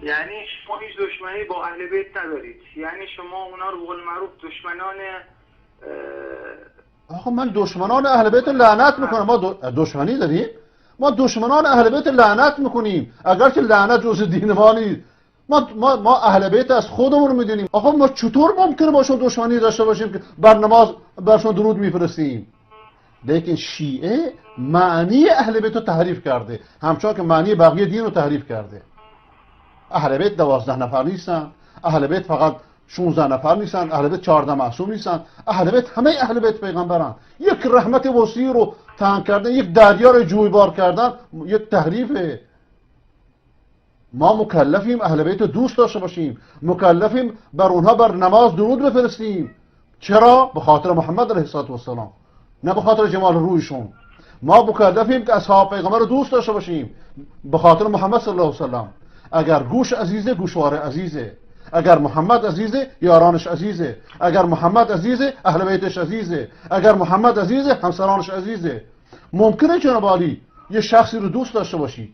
یعنی شما هیچ دشمنی با اهل بیت ندارید، یعنی شما اونا رو به قول معروف دشمنان آخه من دشمنان اهل بیت لعنت میکنم. ما دشمنی داریم؟ ما دشمنان اهل بیت لعنت میکنیم، اگر که لعنت جز دین ما نیست. ما اهل بیت از خودمون میدونیم. آخه ما چطور ممکنه باشون دشمنی داشته باشیم که بر نماز برشون درود میفرستیم؟ لیکن شیعه معنی اهل بیت رو تحریف کرده، همچنان که معنی بقیه دین رو تحریف کرده. اهل بیت 12 نفر نیستن، اهل بیت فقط 16 نفر نیستن، اهل بیت 14 معصوم نیستن، اهل بیت همه اهل بیت پیغمبرن. یک رحمت وسیع رو تنگ کردن، یک دریا رو جویبار کردن، یک تحریفه. ما مکلفیم اهل بیت رو دوست داشته باشیم، مکلفیم بر اونها بر نماز درود بفرستیم. چرا؟ به خاطر محمد علیه السلام، نه به خاطر جمال رویشون. ما مکلفیم که اصحاب پیغمبر رو دوست داشته باشیم به خاطر محمد صلی الله علیه وسلم. اگر گوش عزیزه گوشواره عزیزه، اگر محمد عزیزه یارانش عزیزه، اگر محمد عزیزه اهل بیتش عزیزه، اگر محمد عزیزه همسرانش عزیزه. ممکنه جناب عالی یه شخصی رو دوست داشته باشی،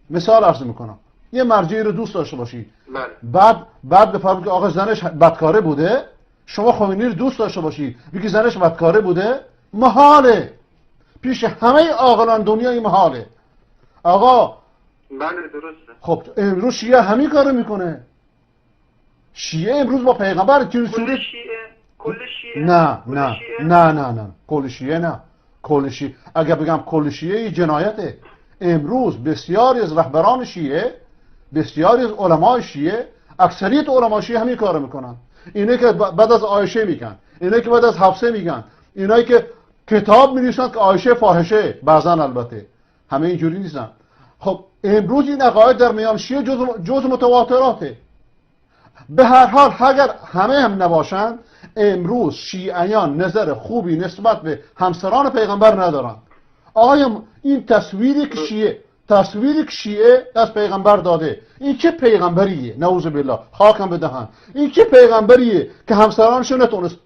مثال عرض میکنم، یه مرجعی رو دوست داشته باشی، بعد بفهمی که آقا زنش بدکاره بوده، شما خمینی رو دوست داشته باشی بگی زنش بدکاره بوده، محاله. پیش همه عاقلان دنیای محاله. آقا بله درسته. خب امروز شیعه همین کارو میکنه. شیعه امروز با پیغمبر که صورت کل شیعه نه کل شیعه نه. کل شیعه اگر بگم کل شیعه جنایته. امروز بسیاری از رهبران شیعه، بسیاری از علمای شیعه، اکثریت علمای شیعه همین کارو میکنن. اینه که بعد از عایشه میگن، اینه که بعد از حفصه میگن، اینایی که کتاب می‌نویسن که عایشه فاحشه، بعضا البته همه اینجوری نیستن. خب امروز این عقاید در میان شیعه جز متواتراته. به هر حال اگر همه هم نباشن، امروز شیعیان نظر خوبی نسبت به همسران پیغمبر ندارن. آیا این تصویری که شیعه از پیغمبر داده، این چه پیغمبریه؟ نعوذ بالله، خاکم بدهن. این چه پیغمبریه که همسرانشو نتونست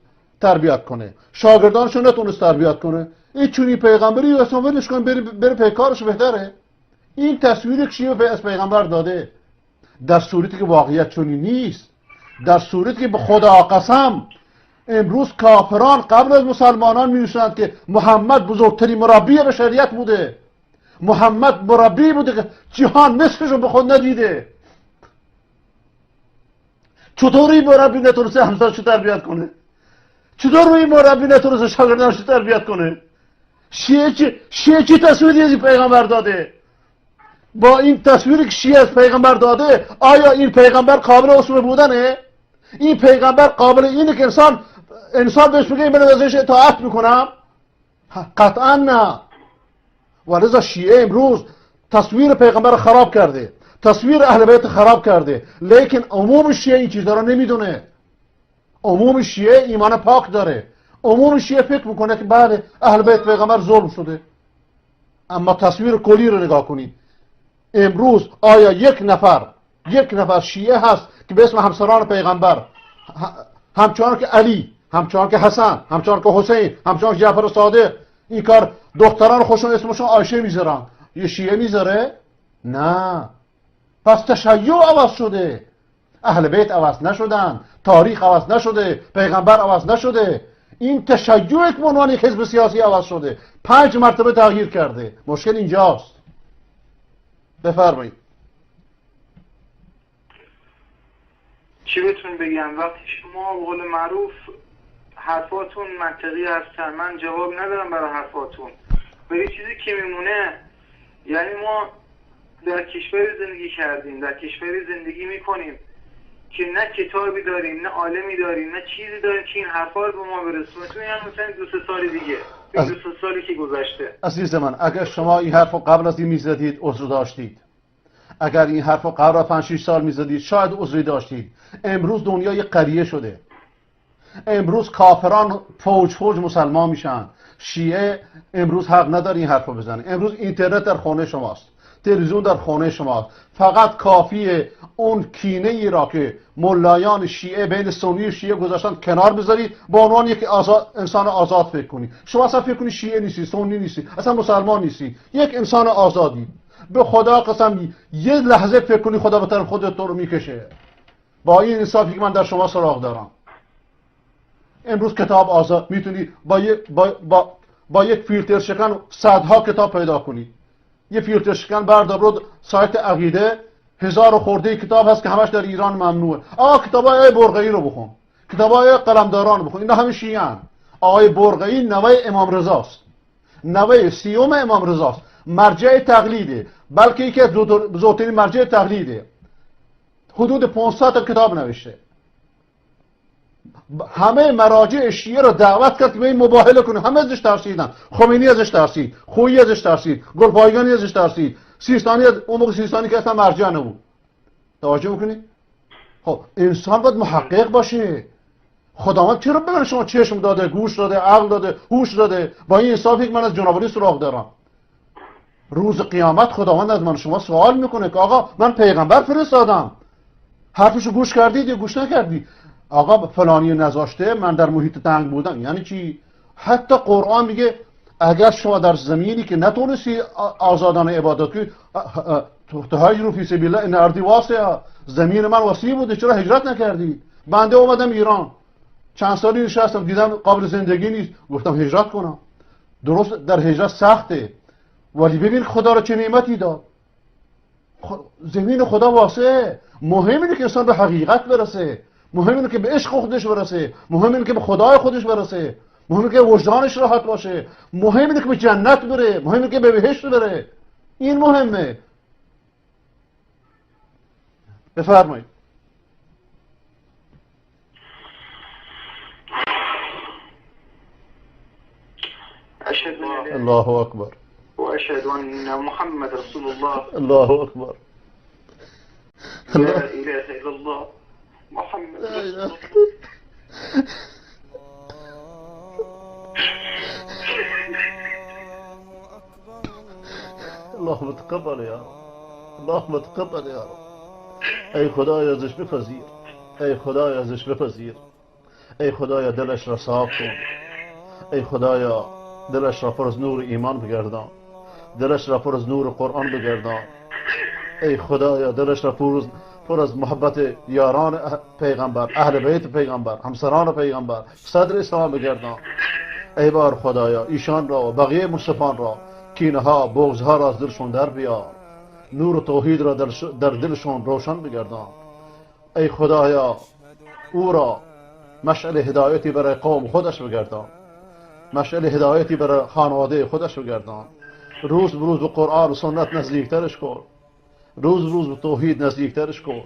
تربیت کنه، شاگردانشو نتونست تربیت کنه؟ این چونی پیغمبری اصلا ولش کن، بره پیکارش بهتره. این تصویری که شیعه از پیغمبر داده، در صورتی که واقعیت چونی نیست، در صورتی که به خدا قسم امروز کافران قبل از مسلمانان می‌نویسند که محمد بزرگترین مربی بشریت بوده، محمد مربی بوده که جهان مثلش رو به خود ندیده. چطور این مربی نتونسته همسرش تربیت کنه؟ چطور این مربی نتونسته شاگردانش تربیت کنه؟ شیعه چی تصویری از این پیغمبر داده؟ با این تصویری که شیعه از پیغمبر داده، آیا این پیغمبر قابل اسوه بودنه؟ این پیغمبر قابل اینه که انسان بهش بگه من ازش اطاعت میکنم؟ قطعا نه. ولذا شیعه امروز تصویر پیغمبر خراب کرده، تصویر اهل بیت خراب کرده. لیکن عموم شیعه این چیزا رو نمیدونه. عموم شیعه ایمان پاک داره. عموم شیعه فکر میکنه که بعد اهل بیت پیغمبر ظلم شده. اما تصویر کلی رو نگاه کنید. امروز آیا یک نفر شیعه هست که به اسم همسران پیغمبر، همچنان که علی، همچنان که حسن، همچنان که حسین، همچنان که جعفر صادق، این کار دختران خوشون اسمشون عایشه میذارن، یه شیعه میذاره؟ نه. پس تشیع عوض شده، اهل بیت عوض نشدن، تاریخ عوض نشده، پیغمبر عوض نشده. این تشیع که به عنوان یک حزب سیاسی عوض شده، 5 مرتبه تغییر کرده. مشکل اینجاست. بفرمایید. چی بهتون بگم؟ وقتی شما به قول معروف حرفاتون منطقی هستن، من جواب ندارم برای حرفاتون. ولی چیزی که میمونه، یعنی ما در کشوری زندگی کردیم، در کشوری زندگی میکنیم که نه کتابی داریم، نه عالمی داریم، نه چیزی داریم که این حرفا رو به ما برسونه. تو این مثلا 2 سال دیگه، 2 سالی که گذشته. عزیز من، اگر شما این حرفو قبل از این میزدید عذر داشتید. اگر این حرفو قبل از 5-6 سال میزدید شاید عذری داشتید. امروز دنیا یک قریه شده. امروز کافران فوج مسلمان میشن. شیعه امروز حق نداره این حرفو بزنه. امروز اینترنت در خانه شماست، تلویزیون در خانه شماست. فقط کافیه اون کینه ای را که ملایان شیعه بین سنی و شیعه گذاشتن کنار بذارید، با عنوان یک انسان آزاد فکر کنید. شما اصلا فکر کنید شیعه نیستی، سنی نیستی، اصلا مسلمان نیستی، یک انسان آزادی. به خدا قسم یه لحظه فکر کنی خدا به طرف خودت تو رو میکشه. با این انصافی که من در شما سراغ دارم. امروز کتاب آزاد میتونی با یک فیلتر شکن صدها کتاب پیدا کنی. یه فیلتر شکن بردار برو سایت عقیده 1000 خورده کتاب هست که همش در ایران ممنوعه. کتابای برقعی رو بخون، کتابای قلمداران بخون، اینا همه شیعه‌اند. آقای برقعی نوه امام رضاست، نوه سیوم امام رضاست، مرجع تقلیده، بلکه یکی از بزرگترین مرجع تقلیده. حدود 500 تا کتاب نوشته. همه مراجع شیعه رو دعوت کرد که به این مباهله کنه. همه ازش ترسیدن. خمینی ازش ترسید، خویی ازش ترسید، گلپایگانی ازش ترسید، سیستانی اون موقع سیستانی که اصلا مرجع نبود. توجه میکنی؟ خب انسان باید محقق باشه. خداوند چرا به من شما چشم داده، گوش داده، عقل داده، هوش داده؟ با این انصافی که من از جناب علی سراغ دارم. روز قیامت خداوند از من شما سوال میکنه که آقا من پیغمبر فرستادم، حرفشو گوش کردید یا گوش نکردی؟ آقا فلانی نذاشته، من در محیط تنگ بودم. یعنی چی؟ حتی قرآن میگه اگر شما در زمینی که نتونستی آزادانه عبادت کنی تهاجروا فی سبیل الله ان ارضی واسعه، زمین من وسیع بوده چرا هجرت نکردی؟ بنده اومدم ایران چند سالی نشستم دیدم قابل زندگی نیست، گفتم هجرت کنم. درست در هجرت سخته، ولی ببین خدا را چه نعمتی داد. زمین خدا واسعه. مهم اینه که انسان به حقیقت برسه، مهم اینه که به عشق خودش برسه، مهم اینه که به خدای خودش برسه، مهم اینه که وجدانش راحت باشه، مهم اینه که به جنت بره، مهم اینه که به بهشت بره. این مهمه. بفرمایید. اشهد ان الله اکبر و اشهد ان محمد رسول الله. الله اکبر. لا اله الا الله محمد رسول الله. اللهم تقبل يا رب، اللهم تقبل يا رب. ای خدایا ازش بپذیر، ای خدایا ازش بپذیر، ای خدایا دلش را صاف کن، ای خدایا دلش را پر از نور ایمان بگردان، دلش را پر از نور قرآن بگردان. ای خدایا دلش را پر از محبت یاران پیغمبر، اهل بیت پیغمبر، همسران پیغمبر، صدر اسلام بگردان. ای بار خدایا ایشان را و بقیه مصطفان را کینه ها بغض ها را از دلشون در بیار، نور توحید را در دلشون روشن بگردان. ای خدایا او را مشعل هدایتی برای قوم خودش بگردان، مشعل هدایتی برای خانواده خودش بگردان. روز به روز به قرآن و سنت نزدیکترش کن، روز به روز به توحید نزدیکترش کن.